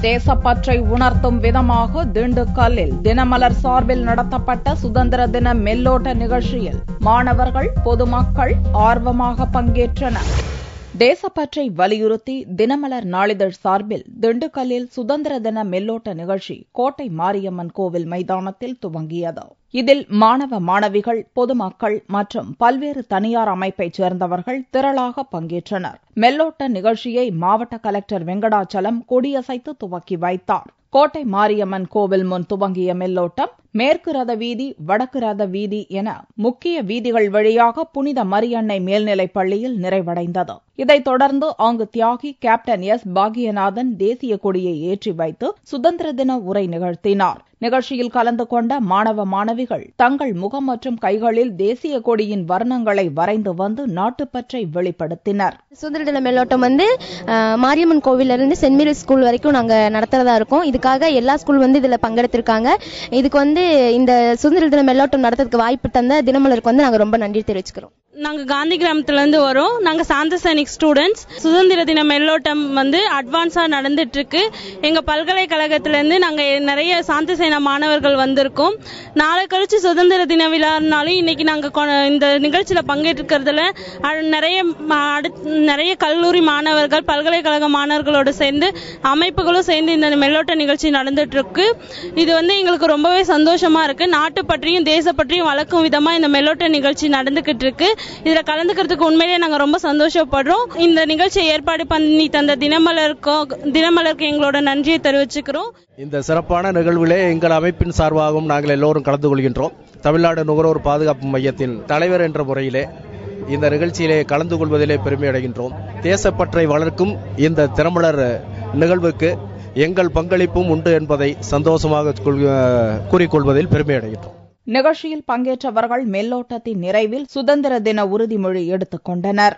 தேசப்பற்றை உணர்த்தும் விதமாக திண்டுக்கல்லில் தினமலர் சார்பில் நடத்தப்பட்ட சுதந்திர தின மெல்லோட்ட நிகழ்ச்சியில் மாணவர்கள் பொதுமக்கள் ஆர்வமாக பங்கேற்றனர். தேசப்பற்றை வலியுறுத்தி தினமலர் நாளிதழ் சார்பில் திண்டுக்கல்லில் சுதந்திர தின மெல்லோட்ட நிகழ்ச்சி கோட்டை மாரியம்மன் கோவில் மைதானத்தில் துவங்கியது. இதில் மாணவ மாணவிகள் பொதுமக்கள் மற்றும் பல்வேறு தனியார் அமைப்பைச் சேர்ந்தவர்கள் திரளாக பங்கேற்றனர். மெல்லோட்ட நிகழ்ச்சியை மாவட்ட கலெக்டர் வெங்கடாச்சலம் கொடியசைத்து துவக்கி வைத்தார். கோட்டை மாரியம்மன் கோவில் முன் துவங்கிய மெல்லோட்டம் மேற்கு ரத வீதி வடக்கு ரத வீதி என முக்கிய வீதிகள் வழியாக புனித மரியன்னை மேல்நிலைப் பள்ளியில் நிறைவடைந்தது. இதைத் தொடர்ந்து அங்கு தியாகி கேப்டன் எஸ் பாக்யநாதன் தேசிய கொடியை ஏற்றி வைத்து சுதந்திர தின உரை நிகழ்த்தினார். நிகழ்ச்சியில் கலந்து கொண்ட மாணவ மாணவிகள் தங்கள் முகம் மற்றும் கைகளில் தேசிய கொடியின் வர்ணங்களை வரைந்து வந்து நாட்டுப்பற்றை வெளிப்படுத்தினர். சுதந்திர தின மெல்லோட்டம் மாரியம்மன் கோவில்ல இருந்து சென்ட் மேரிஸ் ஸ்கூல் வரைக்கும் நாங்க நடத்துறதா இருக்கோம். இதுக்காக எல்லா ஸ்கூல் இதுல பங்கெடுத்திருக்காங்க. இதுக்கு இந்த சுதந்திர தின மெல்லோட்டம் நடத்துறதுக்கு வாய்ப்பு தந்த தினமலருக்கு நாங்க ரொம்ப நன்றி தெரிவிச்சுக்கிறோம். நாங்க காந்தி கிராமத்துல இருந்து வரோம். நாங்க சாந்த சைனிக் ஸ்டூடெண்ட்ஸ். சுதந்திர தின மெல்லோட்டம் அட்வான்ஸா நடந்துட்டு இருக்கு. எங்க பல்கலைக்கழகத்துல இருந்து நாங்க நிறைய சாந்த சேனா மாணவர்கள் வந்திருக்கோம். நாளை கழிச்சு சுதந்திர தின விழானாலும் இன்னைக்கு நாங்க இந்த நிகழ்ச்சியில பங்கேற்கிறதுல நிறைய கல்லூரி மாணவர்கள் பல்கலைக்கழக மாணவர்களோடு சேர்ந்து அமைப்புகளும் சேர்ந்து இந்த மெல்லோட்ட நிகழ்ச்சி நடந்துட்டு இருக்கு. இது எங்களுக்கு ரொம்பவே சந்தோஷமா இருக்கு. நாட்டு பற்றியும் தேச பற்றியும் வளர்க்கும் விதமா இந்த மெல்லோட்ட நிகழ்ச்சி நடந்துகிட்டு இருக்கு. இதுல கலந்துக்கிறதுக்கு உண்மையிலேயே நாங்க ரொம்ப சந்தோஷப்படுறோம். இந்த நிகழ்ச்சியை ஏற்பாடு பண்ணி தந்த தினமலருக்கு எங்களோட நன்றியை தெரிவிச்சுக்கிறோம். இந்த சிறப்பான நிகழ்விலே எங்கள் அமைப்பின் சார்பாகவும் நாங்கள் எல்லோரும் கலந்து கொள்கின்றோம். தமிழ்நாடு நுகர்வோர் பாதுகாப்பு மையத்தின் தலைவர் என்ற முறையிலே இந்த நிகழ்ச்சியிலே கலந்து கொள்வதிலே பெருமை அடைகின்றோம். தேசப்பற்றை வளர்க்கும் இந்த தினமலர் நிகழ்வுக்கு எங்கள் பங்களிப்பும் உண்டு என்பதை சந்தோஷமாக கூறிக்கொள்வதில் பெருமை அடைகின்றோம். நிகழ்ச்சியில் பங்கேற்றவர்கள் மெல்லோட்டத்தின் நிறைவில் சுதந்திர தின உறுதிமொழி எடுத்துக் கொண்டனர்.